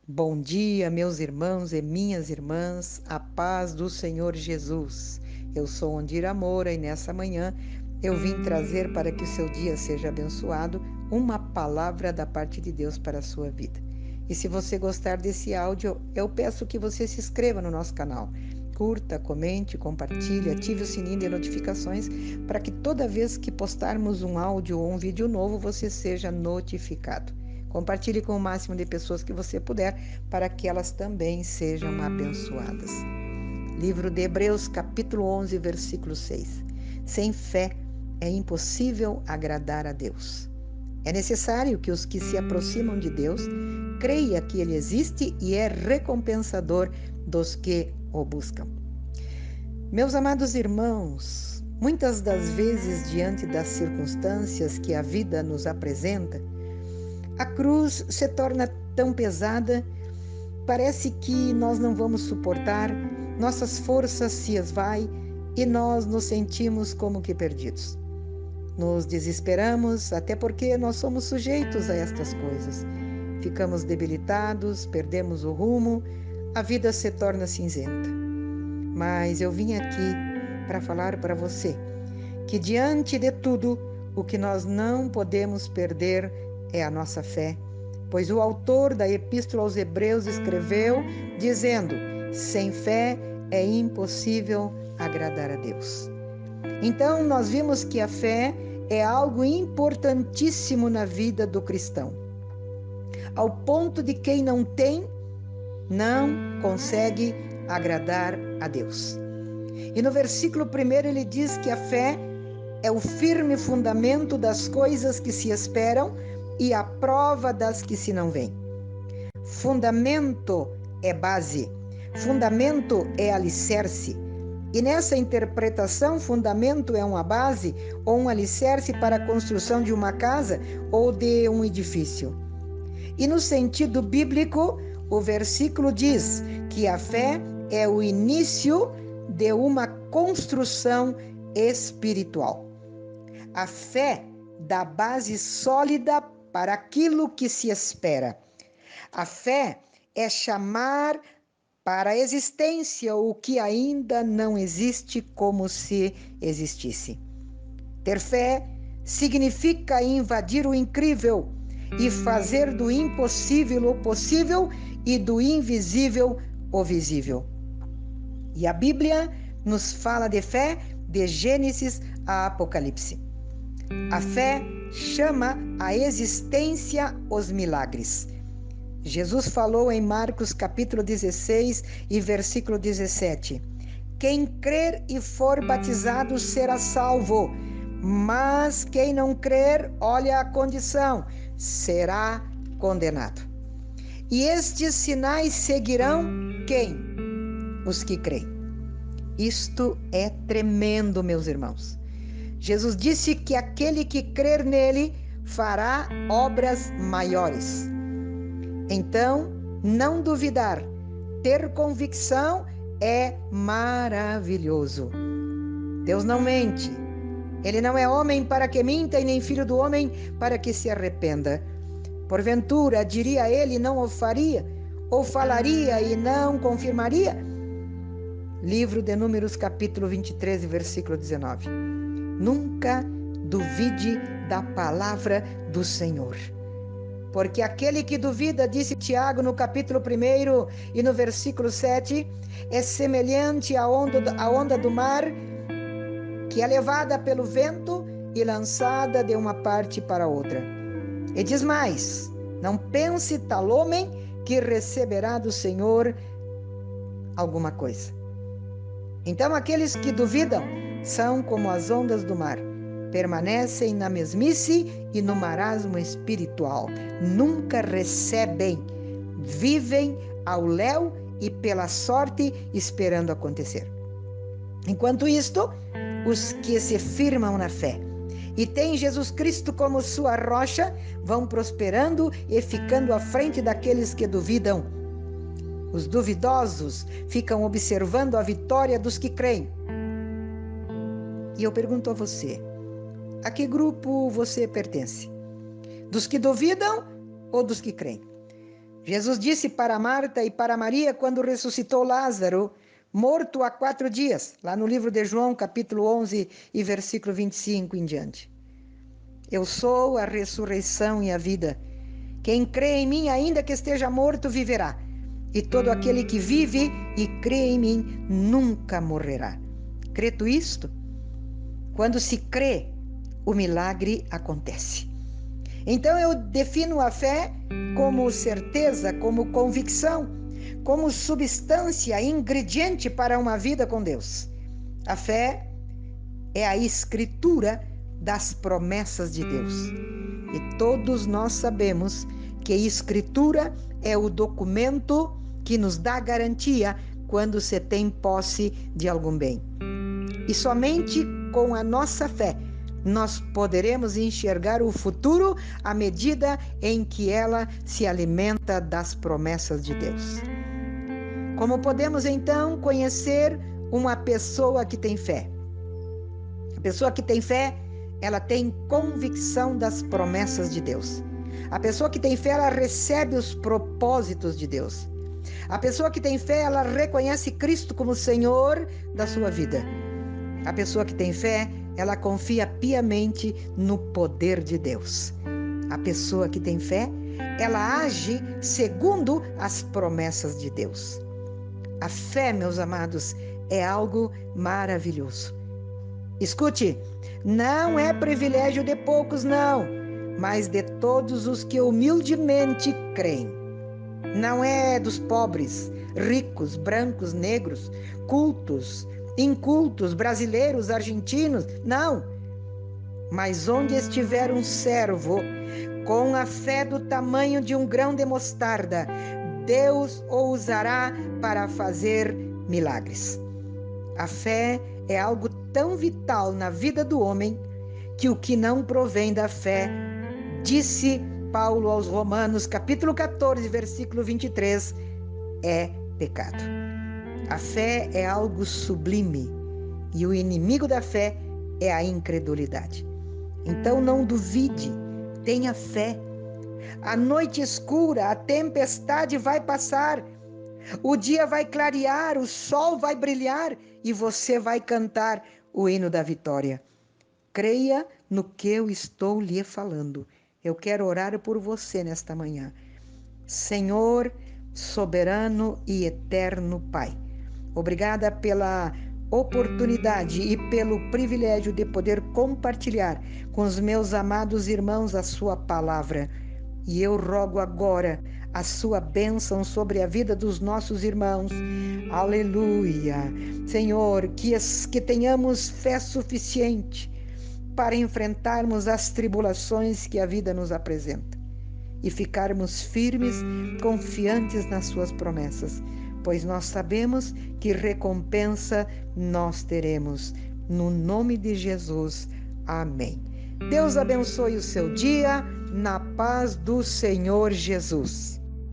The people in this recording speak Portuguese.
Bom dia, meus irmãos e minhas irmãs, a paz do Senhor Jesus. Eu sou Ondira Moura e nessa manhã eu vim trazer para que o seu dia seja abençoado uma palavra da parte de Deus para a sua vida. E se você gostar desse áudio, eu peço que você se inscreva no nosso canal. Curta, comente, compartilhe, ative o sininho de notificações para que toda vez que postarmos um áudio ou um vídeo novo, você seja notificado. Compartilhe com o máximo de pessoas que você puder, para que elas também sejam abençoadas. Livro de Hebreus, capítulo 11, versículo 6. Sem fé é impossível agradar a Deus. É necessário que os que se aproximam de Deus creiam que Ele existe e é recompensador dos que o buscam. Meus amados irmãos, muitas das vezes, diante das circunstâncias que a vida nos apresenta, a cruz se torna tão pesada, parece que nós não vamos suportar, nossas forças se esvaem e nós nos sentimos como que perdidos. Nos desesperamos, até porque nós somos sujeitos a estas coisas. Ficamos debilitados, perdemos o rumo, a vida se torna cinzenta. Mas eu vim aqui para falar para você que diante de tudo, o que nós não podemos perder é a nossa fé, pois o autor da Epístola aos Hebreus escreveu dizendo: sem fé é impossível agradar a Deus. Então, nós vimos que a fé é algo importantíssimo na vida do cristão, ao ponto de quem não tem, não consegue agradar a Deus. E no versículo 1 ele diz que a fé é o firme fundamento das coisas que se esperam e a prova das que se não veem. Fundamento é base, fundamento é alicerce. E nessa interpretação, fundamento é uma base ou um alicerce para a construção de uma casa ou de um edifício. E no sentido bíblico, o versículo diz que a fé é o início de uma construção espiritual. A fé dá base sólida para aquilo que se espera. A fé é chamar para a existência o que ainda não existe como se existisse. Ter fé significa invadir o incrível e fazer do impossível o possível e do invisível o visível. E a Bíblia nos fala de fé de Gênesis a Apocalipse. A fé chama à existência os milagres. Jesus falou em Marcos capítulo 16 e versículo 17: quem crer e for batizado será salvo, mas quem não crer, olha a condição, será condenado. E estes sinais seguirão quem? Os que creem. Isto é tremendo, meus irmãos. Jesus disse que aquele que crer nele fará obras maiores. Então, não duvidar, ter convicção é maravilhoso. Deus não mente. Ele não é homem para que minta e nem filho do homem para que se arrependa. Porventura, diria ele, não o faria? Ou falaria e não confirmaria? Livro de Números, capítulo 23, versículo 19. Nunca duvide da palavra do Senhor. Porque aquele que duvida, disse Tiago no capítulo 1 e no versículo 7, é semelhante à onda do mar, que é levada pelo vento e lançada de uma parte para outra. E diz mais: não pense tal homem que receberá do Senhor alguma coisa. Então aqueles que duvidam são como as ondas do mar, permanecem na mesmice e no marasmo espiritual, nunca recebem, vivem ao léu e pela sorte esperando acontecer. Enquanto isto, os que se firmam na fé e têm Jesus Cristo como sua rocha vão prosperando e ficando à frente daqueles que duvidam. Os duvidosos ficam observando a vitória dos que creem. E eu pergunto a você, a que grupo você pertence? Dos que duvidam ou dos que creem? Jesus disse para Marta e para Maria quando ressuscitou Lázaro, morto há 4 dias, lá no livro de João, capítulo 11 e versículo 25 em diante. Eu sou a ressurreição e a vida. Quem crê em mim, ainda que esteja morto, viverá. E todo aquele que vive e crê em mim nunca morrerá. Crê tu isto? Quando se crê, o milagre acontece. Então eu defino a fé como certeza, como convicção, como substância, ingrediente para uma vida com Deus. A fé é a escritura das promessas de Deus. E todos nós sabemos que a escritura é o documento que nos dá garantia quando se tem posse de algum bem. E somente com a nossa fé nós poderemos enxergar o futuro à medida em que ela se alimenta das promessas de Deus. Como podemos então conhecer uma pessoa que tem fé? A pessoa que tem fé, ela tem convicção das promessas de Deus. A pessoa que tem fé, ela recebe os propósitos de Deus. A pessoa que tem fé, ela reconhece Cristo como Senhor da sua vida. A pessoa que tem fé, ela confia piamente no poder de Deus. A pessoa que tem fé, ela age segundo as promessas de Deus. A fé, meus amados, é algo maravilhoso. Escute, não é privilégio de poucos, não, mas de todos os que humildemente creem. Não é dos pobres, ricos, brancos, negros, cultos, incultos, brasileiros, argentinos, não. Mas onde estiver um servo com a fé do tamanho de um grão de mostarda, Deus o usará para fazer milagres. A fé é algo tão vital na vida do homem que o que não provém da fé, disse Paulo aos Romanos, capítulo 14, versículo 23, é pecado. A fé é algo sublime e o inimigo da fé é a incredulidade. Então não duvide, tenha fé. A noite escura, a tempestade vai passar, o dia vai clarear, o sol vai brilhar e você vai cantar o hino da vitória. Creia no que eu estou lhe falando. Eu quero orar por você nesta manhã. Senhor, soberano e eterno Pai, obrigada pela oportunidade e pelo privilégio de poder compartilhar com os meus amados irmãos a sua palavra. E eu rogo agora a sua bênção sobre a vida dos nossos irmãos. Aleluia. Senhor, que tenhamos fé suficiente para enfrentarmos as tribulações que a vida nos apresenta e ficarmos firmes, confiantes nas suas promessas, pois nós sabemos que recompensa nós teremos. No nome de Jesus, amém. Deus abençoe o seu dia, na paz do Senhor Jesus.